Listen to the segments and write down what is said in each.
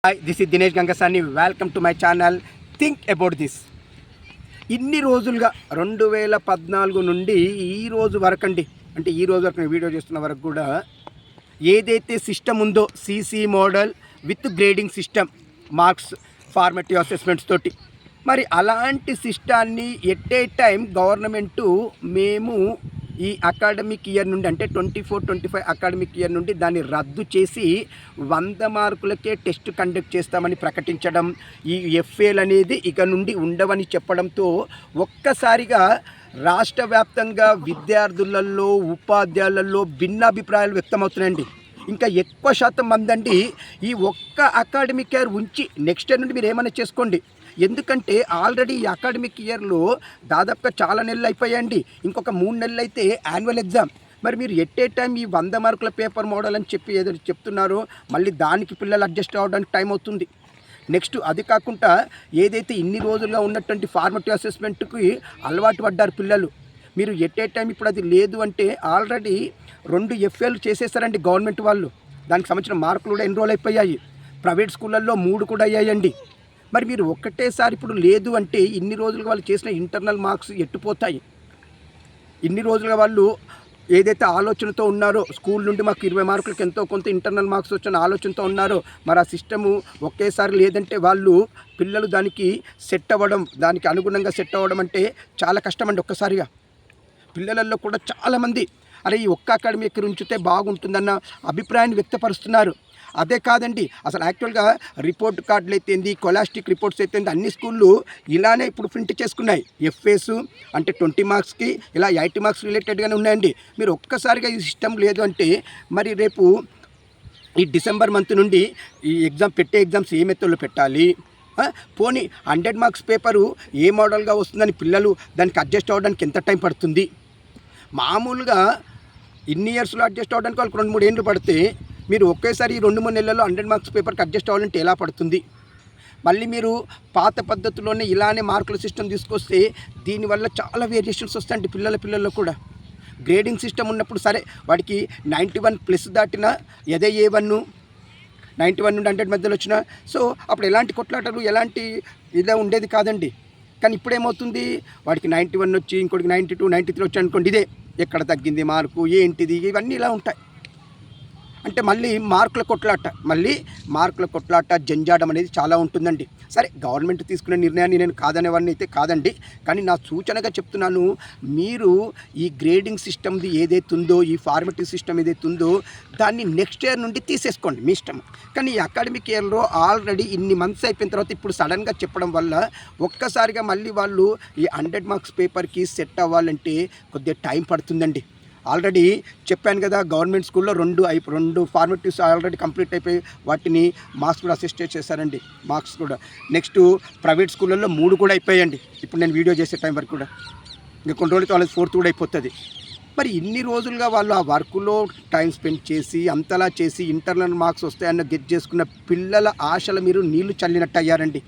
Hi, this is Dinesh Gangasani. Welcome to my channel think about this. ఇన్ని రోజులుగా 2014 నుండి ఈ రోజు వరకు అండి, అంటే ఈ రోజు వరకు నేను వీడియో చేస్తున్న వరకు కూడా ఏదైతే సిస్టమ్ ఉందో CC model with grading system, marks, formative assessments తోటి, మరి అలాంటి సిస్టాన్ని ఎట్ ఏ టైం గవర్నమెంటు మేము ఈ అకాడమిక్ ఇయర్ నుండి, అంటే 24-25 అకాడమిక్ ఇయర్ నుండి దాన్ని రద్దు చేసి 100 మార్కులకే టెస్ట్ కండక్ట్ చేస్తామని ప్రకటించడం, ఈ ఎఫ్ఏలు అనేది ఇక నుండి ఉండవని చెప్పడంతో ఒక్కసారిగా రాష్ట్ర వ్యాప్తంగా విద్యార్థులలో, ఉపాధ్యాయులలో భిన్నాభిప్రాయాలు వ్యక్తమవుతున్నాయండి. ఇంకా ఎక్కువ శాతం మంది అండి ఈ ఒక్క అకాడమిక్ ఇయర్ ఉంచి నెక్స్ట్ ఇయర్ నుండి మీరు ఏమైనా చేసుకోండి, ఎందుకంటే ఆల్రెడీ ఈ అకాడమిక్ ఇయర్లో దాదాపుగా చాలా నెలలు అయిపోయాయండి. ఇంకొక 3 నెలలు అయితే యాన్యువల్ ఎగ్జామ్. మరి మీరు ఎట్ ఏ టైం ఈ 100 మార్కుల పేపర్ మోడల్ అని చెప్పి ఏదో చెప్తున్నారో మళ్ళీ దానికి పిల్లలు అడ్జస్ట్ అవ్వడానికి టైం అవుతుంది. నెక్స్ట్ అది కాకుండా ఏదైతే ఇన్ని రోజులుగా ఉన్నటువంటి ఫార్మేటివ్ అసెస్మెంట్కి అలవాటు పడ్డారు పిల్లలు, మీరు ఎట్ ఏ టైం ఇప్పుడు అది లేదు అంటే ఆల్రెడీ 2 ఎఫ్ఏలు చేసేస్తారండి గవర్నమెంట్ వాళ్ళు. దానికి సంబంధించిన మార్కులు కూడా ఎన్రోల్ అయిపోయాయి. ప్రైవేట్ స్కూళ్ళల్లో 3 కూడా అయ్యాయండి. మరి మీరు ఒక్కటేసారి ఇప్పుడు లేదు అంటే ఇన్ని రోజులుగా వాళ్ళు చేసిన ఇంటర్నల్ మార్క్స్ ఎట్టుపోతాయి. ఇన్ని రోజులుగా వాళ్ళు ఏదైతే ఆలోచనతో ఉన్నారో, స్కూల్ నుండి మాకు 20 మార్కులకి ఎంతో కొంత ఇంటర్నల్ మార్క్స్ వచ్చిన ఆలోచనతో ఉన్నారో, మరి ఆ సిస్టము ఒకేసారి లేదంటే వాళ్ళు పిల్లలు దానికి సెట్ అవ్వడం, దానికి అనుగుణంగా సెట్ అవ్వడం అంటే చాలా కష్టమండి. ఒక్కసారిగా పిల్లలలో కూడా చాలామంది అరే ఈ ఒక్క అకాడమిక్ ఉంచితే బాగుంటుందన్న అభిప్రాయాన్ని వ్యక్తపరుస్తున్నారు. అదే కాదండి, అసలు యాక్చువల్గా రిపోర్ట్ కార్డులు అయితేంది, కొలాస్టిక్ రిపోర్ట్స్ అయితేంది, అన్ని స్కూళ్ళు ఇలానే ఇప్పుడు ప్రింట్ చేసుకున్నాయి. ఎఫ్ఏస్ అంటే 20 మార్క్స్కి, ఇలా 80 మార్క్స్ రిలేటెడ్గానే ఉన్నాయండి. మీరు ఒక్కసారిగా ఈ సిస్టమ్ లేదు అంటే మరి రేపు ఈ డిసెంబర్ మంత్ నుండి ఈ ఎగ్జామ్స్ ఏ మెథడ్లో పెట్టాలి, పోనీ 100 మార్క్స్ పేపరు ఏ మోడల్గా వస్తుందని పిల్లలు దానికి అడ్జస్ట్ అవ్వడానికి ఎంత టైం పడుతుంది? మామూలుగా ఇన్ని ఇయర్స్లో అడ్జస్ట్ అవ్వడానికి వాళ్ళకి 2-3 ఏళ్ళు పడితే మీరు ఒకేసారి 2-3 నెలల్లో 100 మార్క్స్ పేపర్కి అడ్జస్ట్ అవ్వాలంటే ఎలా పడుతుంది? మళ్ళీ మీరు పాత పద్ధతిలోనే ఇలానే మార్కుల సిస్టమ్ తీసుకొస్తే దీనివల్ల చాలా వేరియేషన్స్ వస్తాయండి పిల్లల్లో కూడా. గ్రేడింగ్ సిస్టమ్ ఉన్నప్పుడు సరే వాడికి 91+ దాటిన అదే A1, 91 నుండి 100 మధ్యలో వచ్చిన, సో అప్పుడు ఎలాంటి కొట్లాటలు, ఎలాంటి ఇదే ఉండేది కాదండి. కానీ ఇప్పుడు ఏమవుతుంది, వాడికి 91 వచ్చి ఇంకోటికి 92, 93 వచ్చి అనుకోండి, ఇదే ఎక్కడ తగ్గింది మార్కు, ఏంటిది, ఇవన్నీ ఇలా ఉంటాయి. అంటే మళ్ళీ మార్కుల కొట్లాట జంజాడం అనేది చాలా ఉంటుందండి. సరే, గవర్నమెంట్ తీసుకునే నిర్ణయాన్ని నేను కాదనేవాడిని అయితే కాదండి, కానీ నా సూచనగా చెప్తున్నాను, మీరు ఈ గ్రేడింగ్ సిస్టమ్ది ఏదైతే ఉందో, ఈ ఫార్మేటివ్ సిస్టమ్ ఏదైతే ఉందో దాన్ని నెక్స్ట్ ఇయర్ నుండి తీసేసుకోండి, మీ ఇష్టం. కానీ ఈ అకాడమిక్ ఇయర్లో ఆల్రెడీ ఇన్ని మంత్స్ అయిపోయిన తర్వాత ఇప్పుడు సడన్గా చెప్పడం వల్ల ఒక్కసారిగా మళ్ళీ వాళ్ళు ఈ 100 మార్క్స్ పేపర్కి సెట్ అవ్వాలంటే కొద్దిగా టైం పడుతుందండి. ఆల్రెడీ చెప్పాను కదా, గవర్నమెంట్ స్కూల్లో 2 ఫార్మేటివ్స్ ఆల్రెడీ కంప్లీట్ అయిపోయి వాటిని మార్క్స్ కూడా అసిస్ట్ చేశారండి. మార్క్స్ కూడా నెక్స్ట్ ప్రైవేట్ స్కూళ్ళల్లో 3 కూడా అయిపోయాయండి. ఇప్పుడు నేను వీడియో చేసే టైం వరకు కూడా ఇంకా కొన్ని రోజులతో వాళ్ళకి 4th కూడా అయిపోతుంది. మరి ఇన్ని రోజులుగా వాళ్ళు ఆ వర్క్లో టైం స్పెండ్ చేసి అంతలా చేసి ఇంటర్నల్ మార్క్స్ వస్తాయన్న గెట్ చేసుకున్న పిల్లల ఆశలు మీరు నీళ్లు చల్లినట్టు అయ్యారండి.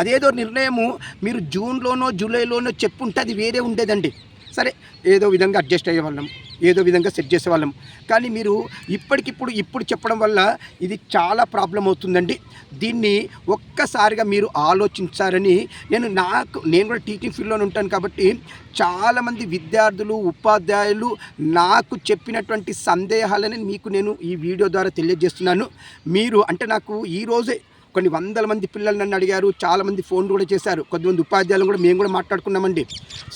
అదేదో నిర్ణయము మీరు జూన్లోనో జూలైలోనో చెప్పుంటే అది వేరే ఉండేదండి. సరే, ఏదో విధంగా అడ్జస్ట్ అయ్యేవాళ్ళం, ఏదో విధంగా సెట్ చేసేవాళ్ళం. కానీ మీరు ఇప్పుడు చెప్పడం వల్ల ఇది చాలా ప్రాబ్లం అవుతుందండి. దీన్ని ఒక్కసారిగా మీరు ఆలోచించారని నేను కూడా టీచింగ్ ఫీల్డ్లోనే ఉంటాను కాబట్టి చాలామంది విద్యార్థులు, ఉపాధ్యాయులు నాకు చెప్పినటువంటి సందేహాలని మీకు నేను ఈ వీడియో ద్వారా తెలియజేస్తున్నాను. మీరు అంటే నాకు ఈరోజే కొన్ని 100 మంది పిల్లలు నన్ను అడిగారు, చాలామంది ఫోన్ కూడా చేశారు, కొద్దిమంది ఉపాధ్యాయులు కూడా మేము కూడా మాట్లాడుకున్నామండి.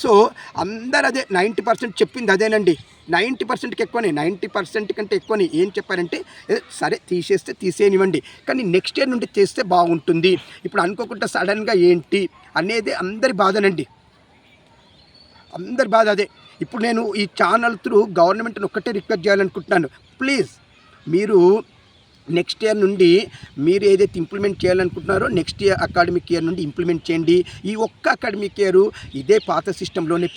సో అందరూ అదే 90% చెప్పింది అదేనండి. 90%కి ఎక్కువనే, 90% కంటే ఎక్కువనే ఏం చెప్పారంటే సరే తీసేస్తే తీసేయనివ్వండి, కానీ నెక్స్ట్ ఇయర్ నుండి చేస్తే బాగుంటుంది. ఇప్పుడు అనుకోకుండా సడన్గా ఏంటి అనేది అందరి బాధనండి, అందరి బాధ అదే. ఇప్పుడు నేను ఈ ఛానల్ త్రూ గవర్నమెంట్ని ఒక్కటే రిక్వెస్ట్ చేయాలనుకుంటున్నాను, ప్లీజ్ మీరు నెక్స్ట్ ఇయర్ నుండి మీరు ఏదైతే ఇంప్లిమెంట్ చేయాలనుకుంటున్నారో నెక్స్ట్ ఇయర్ అకాడమిక్ ఇయర్ నుండి ఇంప్లిమెంట్ చేయండి. ఈ ఒక్క అకాడమిక్ ఇయర్ ఇదే పాత సిస్టంలోనే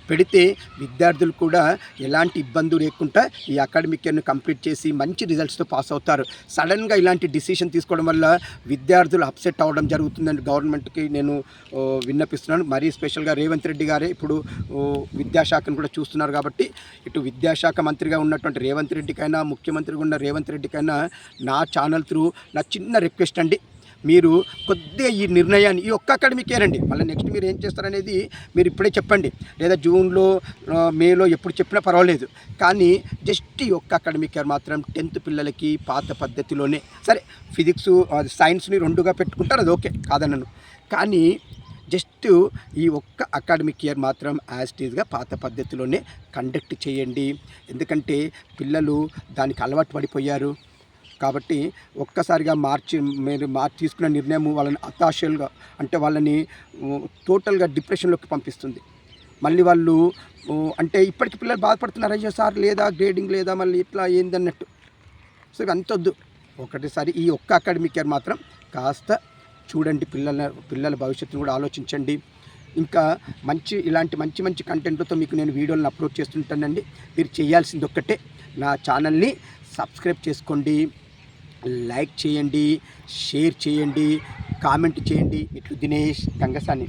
పెడితే విద్యార్థులు కూడా ఎలాంటి ఇబ్బంది లేకుండా ఈ అకాడమిక్ ఇయర్ను కంప్లీట్ చేసి మంచి రిజల్ట్స్తో పాస్ అవుతారు. సడన్గా ఇలాంటి డిసిషన్ తీసుకోవడం వల్ల విద్యార్థులు అప్సెట్ అవ్వడం జరుగుతుందని గవర్నమెంట్కి నేను విన్నపిస్తున్నాను. మరీ స్పెషల్గా రేవంత్ రెడ్డి గారే ఇప్పుడు విద్యాశాఖను కూడా చూస్తున్నారు కాబట్టి ఇటు విద్యాశాఖ మంత్రిగా ఉన్నటువంటి రేవంత్ రెడ్డికైనా, ముఖ్యమంత్రిగా ఉన్న రేవంత్ రెడ్డికైనా నా ఛానల్ త్రూ నా చిన్న రిక్వెస్ట్ అండి, మీరు కొద్దిగా ఈ నిర్ణయాన్ని ఈ ఒక్క అకాడమిక్ ఇయర్ అండి, మళ్ళీ నెక్స్ట్ మీరు ఏం చేస్తారనేది మీరు ఇప్పుడే చెప్పండి, లేదా జూన్లో మేలో ఎప్పుడు చెప్పినా పర్వాలేదు, కానీ జస్ట్ ఈ ఒక్క అకాడమిక్ ఇయర్ మాత్రం 10th పిల్లలకి పాత పద్ధతిలోనే, సరే ఫిజిక్స్ సైన్స్ని రెండుగా పెట్టుకుంటారు, అది ఓకే కాదన్నాను, కానీ జస్ట్ ఈ ఒక్క అకాడమిక్ ఇయర్ మాత్రం యాజ్ ఇట్ ఈజ్గా పాత పద్ధతిలోనే కండక్ట్ చేయండి. ఎందుకంటే పిల్లలు దానికి అలవాటు పడిపోయారు కాబట్టి ఒక్కసారిగా మీరు తీసుకున్న నిర్ణయం వాళ్ళని హతాశలుగా, అంటే వాళ్ళని టోటల్గా డిప్రెషన్లోకి పంపిస్తుంది. మళ్ళీ వాళ్ళు అంటే ఇప్పటికి పిల్లలు బాధపడుతున్నారు, అయ్యో సార్ లేదా గ్రేడింగ్ లేదా మళ్ళీ ఇట్లా ఏందన్నట్టు. సో అంతొద్దు, ఒకటిసారి ఈ ఒక్క అకాడమిక్ ఇయర్ మాత్రం కాస్త చూడండి, పిల్లల భవిష్యత్తును కూడా ఆలోచించండి. ఇంకా ఇలాంటి మంచి కంటెంట్తో మీకు నేను వీడియోలను అప్లోడ్ చేస్తుంటానండి. మీరు చేయాల్సింది ఒక్కటే, నా ఛానల్ని సబ్స్క్రైబ్ చేసుకోండి, లైక్ చేయండి, షేర్ చేయండి, కామెంట్ చేయండి. ఇట్లు దినేష్ గంగసాని.